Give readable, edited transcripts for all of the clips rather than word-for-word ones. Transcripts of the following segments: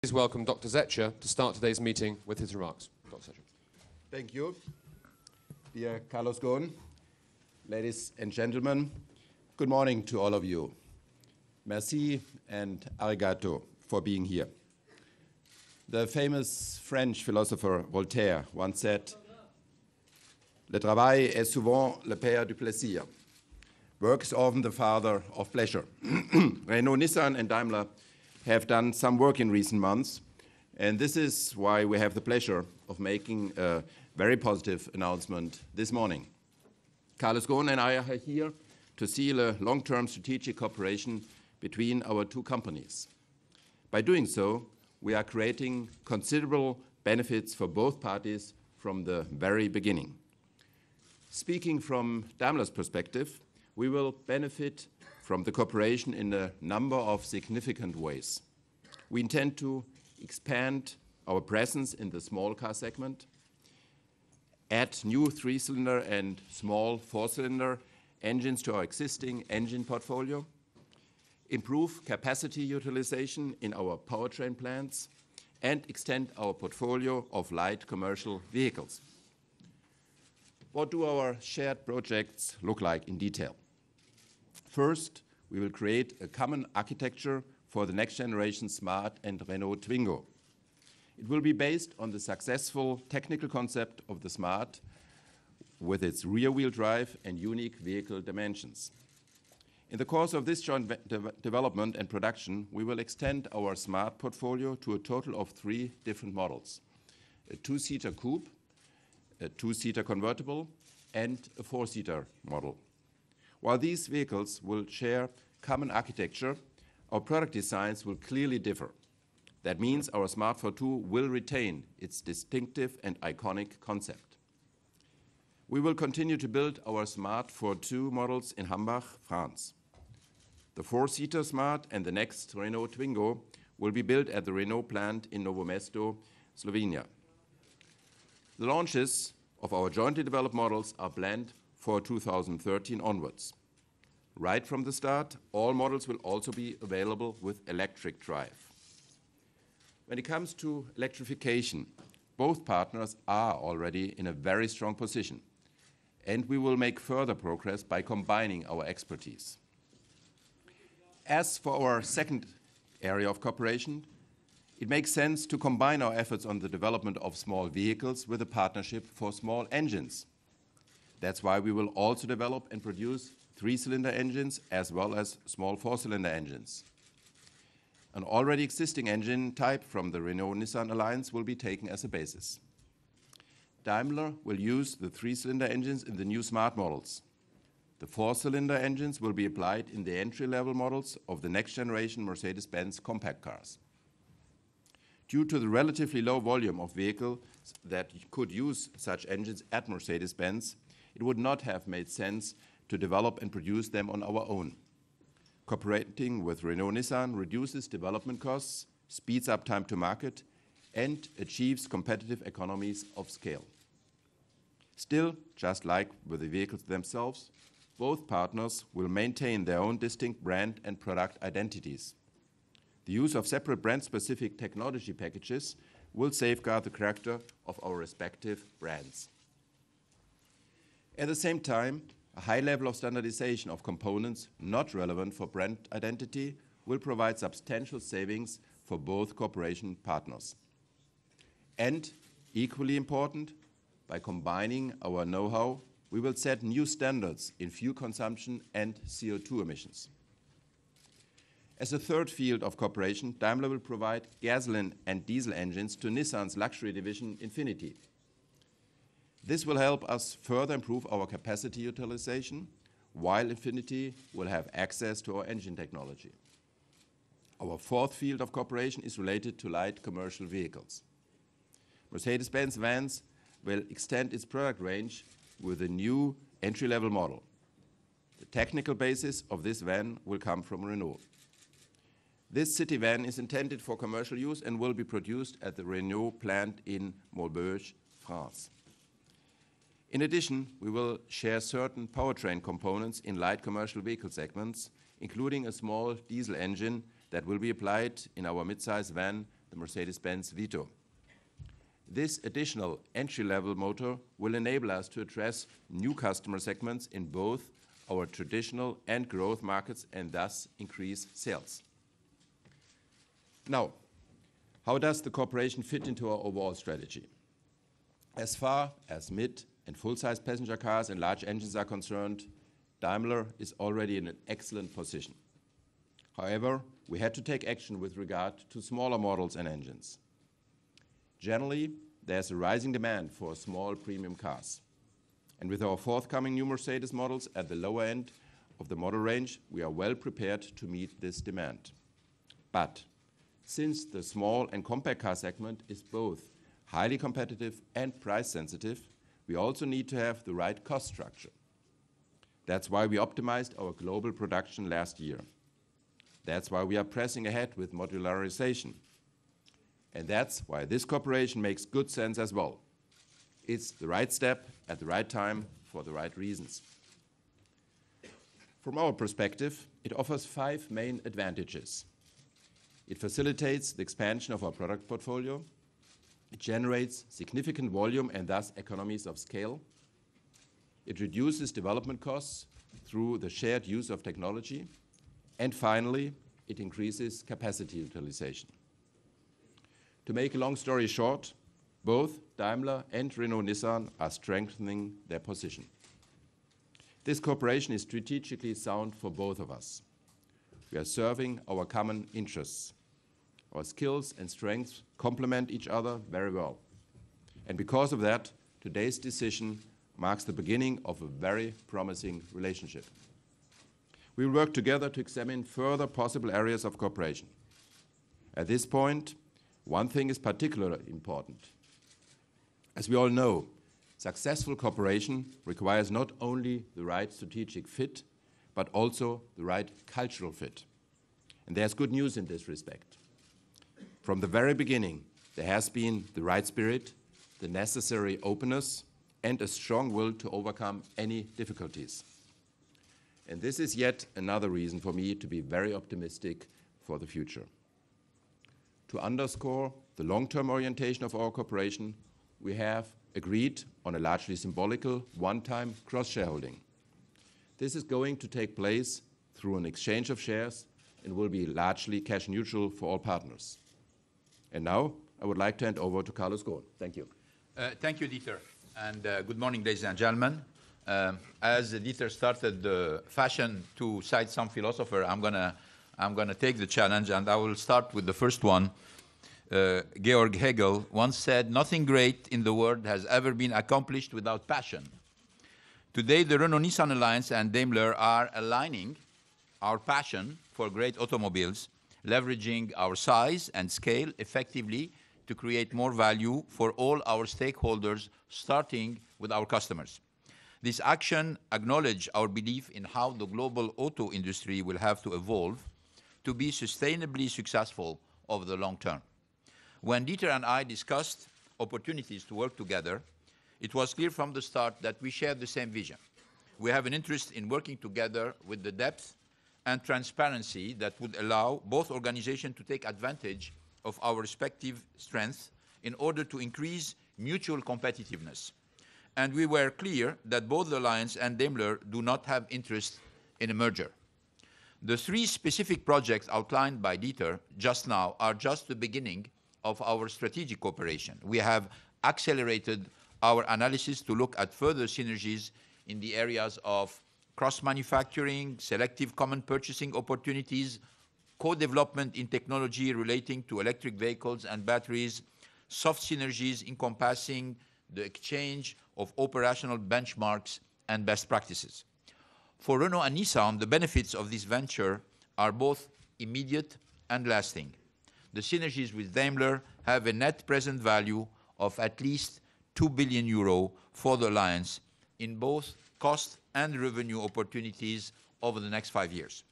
Please welcome Dr. Zetsche to start today's meeting with his remarks. Dr. Zetsche. Thank you. Dear Carlos Ghosn, ladies and gentlemen, good morning to all of you. Merci and arigato for being here. The famous French philosopher Voltaire once said, "Le travail est souvent le père du plaisir." Work is often the father of pleasure. Renault-Nissan and Daimler have done some work in recent months, and this is why we have the pleasure of making a very positive announcement this morning. Carlos Ghosn and I are here to seal a long-term strategic cooperation between our two companies. By doing so, we are creating considerable benefits for both parties from the very beginning. Speaking from Daimler's perspective, we will benefit from the cooperation in a number of significant ways. We intend to expand our presence in the small car segment, add new three-cylinder and small four-cylinder engines to our existing engine portfolio, improve capacity utilization in our powertrain plants, and extend our portfolio of light commercial vehicles. What do our shared projects look like in detail? First, we will create a common architecture for the next generation Smart and Renault Twingo. It will be based on the successful technical concept of the Smart with its rear-wheel drive and unique vehicle dimensions. In the course of this joint development and production, we will extend our Smart portfolio to a total of 3 different models: a 2-seater coupe, a 2-seater convertible, and a 4-seater model. While these vehicles will share common architecture, our product designs will clearly differ. That means our Smart 4.2 will retain its distinctive and iconic concept. We will continue to build our Smart 4.2 models in Hambach, France. The 4-seater Smart and the next Renault Twingo will be built at the Renault plant in Novo Mesto, Slovenia. The launches of our jointly developed models are planned for 2013 onwards. Right from the start, all models will also be available with electric drive. When it comes to electrification, both partners are already in a very strong position, and we will make further progress by combining our expertise. As for our second area of cooperation, it makes sense to combine our efforts on the development of small vehicles with a partnership for small engines. That's why we will also develop and produce 3-cylinder engines as well as small 4-cylinder engines. An already existing engine type from the Renault-Nissan Allianz will be taken as a basis. Daimler will use the 3-cylinder engines in the new Smart models. The 4-cylinder engines will be applied in the entry-level models of the next generation Mercedes-Benz compact cars. Due to the relatively low volume of vehicles that could use such engines at Mercedes-Benz, it would not have made sense to develop and produce them on our own. Cooperating with Renault-Nissan reduces development costs, speeds up time to market, and achieves competitive economies of scale. Still, just like with the vehicles themselves, both partners will maintain their own distinct brand and product identities. The use of separate brand-specific technology packages will safeguard the character of our respective brands. At the same time, a high level of standardization of components not relevant for brand identity will provide substantial savings for both cooperation partners. And, equally important, by combining our know-how, we will set new standards in fuel consumption and CO2 emissions. As a third field of cooperation, Daimler will provide gasoline and diesel engines to Nissan's luxury division Infiniti. This will help us further improve our capacity utilization, while Infiniti will have access to our engine technology. Our fourth field of cooperation is related to light commercial vehicles. Mercedes-Benz vans will extend its product range with a new entry-level model. The technical basis of this van will come from Renault. This city van is intended for commercial use and will be produced at the Renault plant in Maubeuge, France. In addition, we will share certain powertrain components in light commercial vehicle segments, including a small diesel engine that will be applied in our midsize van, the Mercedes-Benz Vito. This additional entry-level motor will enable us to address new customer segments in both our traditional and growth markets and thus increase sales. Now, how does the cooperation fit into our overall strategy? As far as mid and full-size passenger cars and large engines are concerned, Daimler is already in an excellent position. However, we had to take action with regard to smaller models and engines. Generally, there's a rising demand for small premium cars. And with our forthcoming new Mercedes models at the lower end of the model range, we are well prepared to meet this demand. But since the small and compact car segment is both highly competitive and price sensitive, we also need to have the right cost structure. That's why we optimized our global production last year. That's why we are pressing ahead with modularization. And that's why this cooperation makes good sense as well. It's the right step at the right time for the right reasons. From our perspective, it offers 5 main advantages. It facilitates the expansion of our product portfolio. It generates significant volume and thus economies of scale. It reduces development costs through the shared use of technology. And finally, it increases capacity utilization. To make a long story short, both Daimler and Renault-Nissan are strengthening their position. This cooperation is strategically sound for both of us. We are serving our common interests. Our skills and strengths complement each other very well. And because of that, today's decision marks the beginning of a very promising relationship. We will work together to examine further possible areas of cooperation. At this point, one thing is particularly important. As we all know, successful cooperation requires not only the right strategic fit, but also the right cultural fit. And there's good news in this respect. From the very beginning, there has been the right spirit, the necessary openness, and a strong will to overcome any difficulties. And this is yet another reason for me to be very optimistic for the future. To underscore the long-term orientation of our cooperation, we have agreed on a largely symbolical one-time cross-shareholding. This is going to take place through an exchange of shares and will be largely cash neutral for all partners. And now I would like to hand over to Ghosn. Thank you. Thank you, Dieter. And good morning, ladies and gentlemen. As Dieter started the fashion to cite some philosopher, I'm gonna take the challenge, and I will start with the first one. Georg Hegel once said, "Nothing great in the world has ever been accomplished without passion." Today, the Renault-Nissan Alliance and Daimler are aligning our passion for great automobiles, leveraging our size and scale effectively to create more value for all our stakeholders, starting with our customers. This action acknowledges our belief in how the global auto industry will have to evolve to be sustainably successful over the long term. When Dieter and I discussed opportunities to work together, it was clear from the start that we shared the same vision. We have an interest in working together with the depth and transparency that would allow both organizations to take advantage of our respective strengths in order to increase mutual competitiveness. And we were clear that both the Alliance and Daimler do not have interest in a merger. The 3 specific projects outlined by Dieter just now are just the beginning of our strategic cooperation. We have accelerated our analysis to look at further synergies in the areas of cross-manufacturing, selective common purchasing opportunities, co-development in technology relating to electric vehicles and batteries, soft synergies encompassing the exchange of operational benchmarks and best practices. For Renault and Nissan, the benefits of this venture are both immediate and lasting. The synergies with Daimler have a net present value of at least €2 billion for the Alliance in both cost and revenue opportunities over the next 5 years.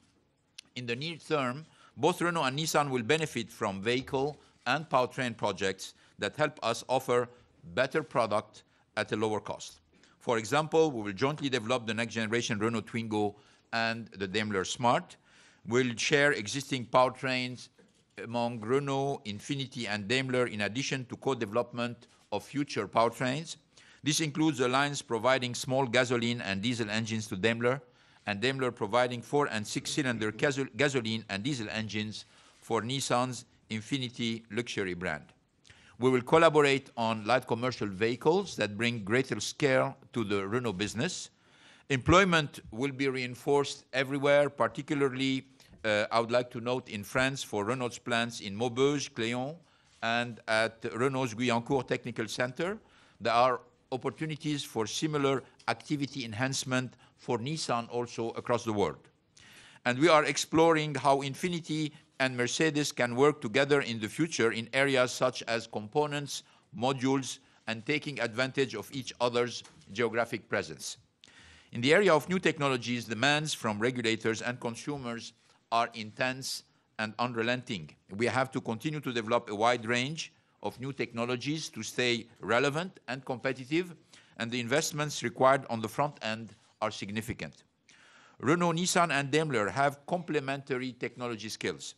In the near term, both Renault and Nissan will benefit from vehicle and powertrain projects that help us offer better product at a lower cost. For example, we will jointly develop the next generation Renault Twingo and the Daimler Smart. We'll share existing powertrains among Renault, Infiniti, and Daimler, in addition to co-development of future powertrains. This includes Allianz providing small gasoline and diesel engines to Daimler, and Daimler providing 4- and 6-cylinder gasoline and diesel engines for Nissan's Infiniti luxury brand. We will collaborate on light commercial vehicles that bring greater scale to the Renault business. Employment will be reinforced everywhere, particularly, I would like to note, in France for Renault's plants in Maubeuge, Cléon, and at Renault's Guyancourt Technical Center. There are opportunities for similar activity enhancement for Nissan also across the world. And we are exploring how Infiniti and Mercedes can work together in the future in areas such as components, modules, and taking advantage of each other's geographic presence. In the area of new technologies, demands from regulators and consumers are intense and unrelenting. We have to continue to develop a wide range of new technologies to stay relevant and competitive, and the investments required on the front end are significant. Renault, Nissan, and Daimler have complementary technology skills.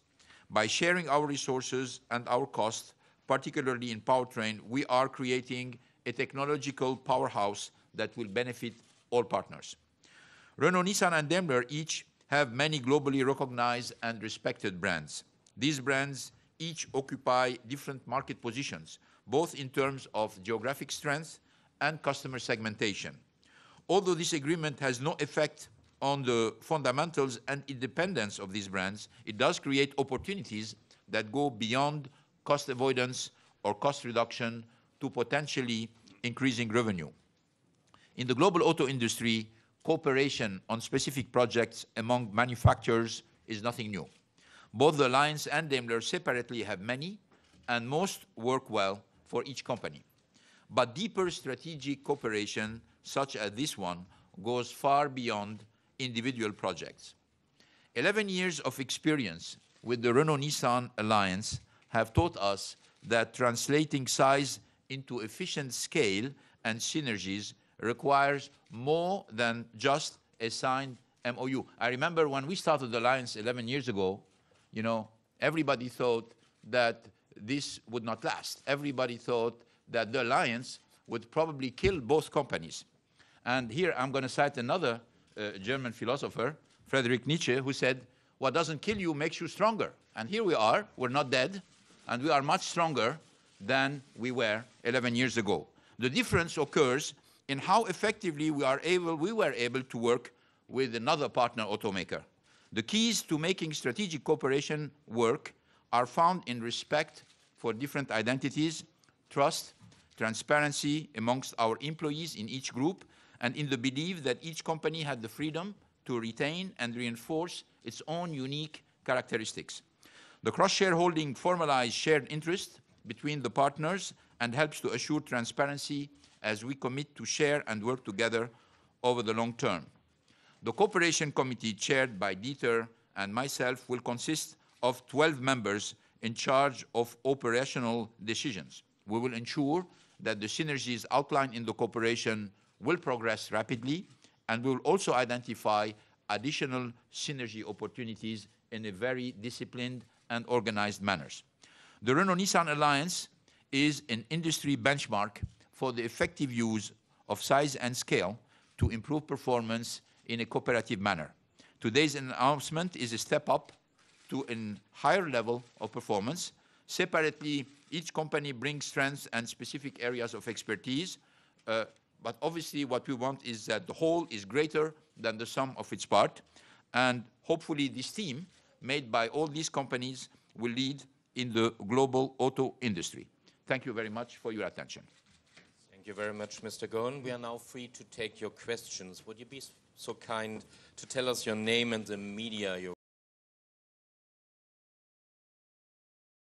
By sharing our resources and our costs, particularly in powertrain, we are creating a technological powerhouse that will benefit all partners. Renault, Nissan, and Daimler each have many globally recognized and respected brands. These brands each occupy different market positions, both in terms of geographic strength and customer segmentation. Although this agreement has no effect on the fundamentals and independence of these brands, it does create opportunities that go beyond cost avoidance or cost reduction to potentially increasing revenue. In the global auto industry, cooperation on specific projects among manufacturers is nothing new. Both the Allianz and Daimler separately have many, and most work well for each company. But deeper strategic cooperation, such as this one, goes far beyond individual projects. 11 years of experience with the Renault-Nissan Alliance have taught us that translating size into efficient scale and synergies requires more than just a signed MOU. I remember when we started the Alliance 11 years ago, everybody thought that this would not last. Everybody thought that the Alliance would probably kill both companies. And here I'm going to cite another German philosopher, Friedrich Nietzsche, who said, what doesn't kill you makes you stronger. And here we are, we're not dead, and we are much stronger than we were 11 years ago. The difference occurs in how effectively we were able to work with another partner automaker. The keys to making strategic cooperation work are found in respect for different identities, trust, transparency amongst our employees in each group, and in the belief that each company had the freedom to retain and reinforce its own unique characteristics. The cross-shareholding formalizes shared interest between the partners and helps to assure transparency as we commit to share and work together over the long term. The Cooperation Committee, chaired by Dieter and myself, will consist of 12 members in charge of operational decisions. We will ensure that the synergies outlined in the cooperation will progress rapidly, and we will also identify additional synergy opportunities in a very disciplined and organized manner. The Renault-Nissan Alliance is an industry benchmark for the effective use of size and scale to improve performance in a cooperative manner. Today's announcement is a step up to a higher level of performance. Separately, each company brings strengths and specific areas of expertise, but obviously what we want is that the whole is greater than the sum of its part, and hopefully this team, made by all these companies, will lead in the global auto industry. Thank you very much for your attention. Thank you very much, Mr. Ghosn. We are now free to take your questions. Would you be so kind to tell us your name and the media you're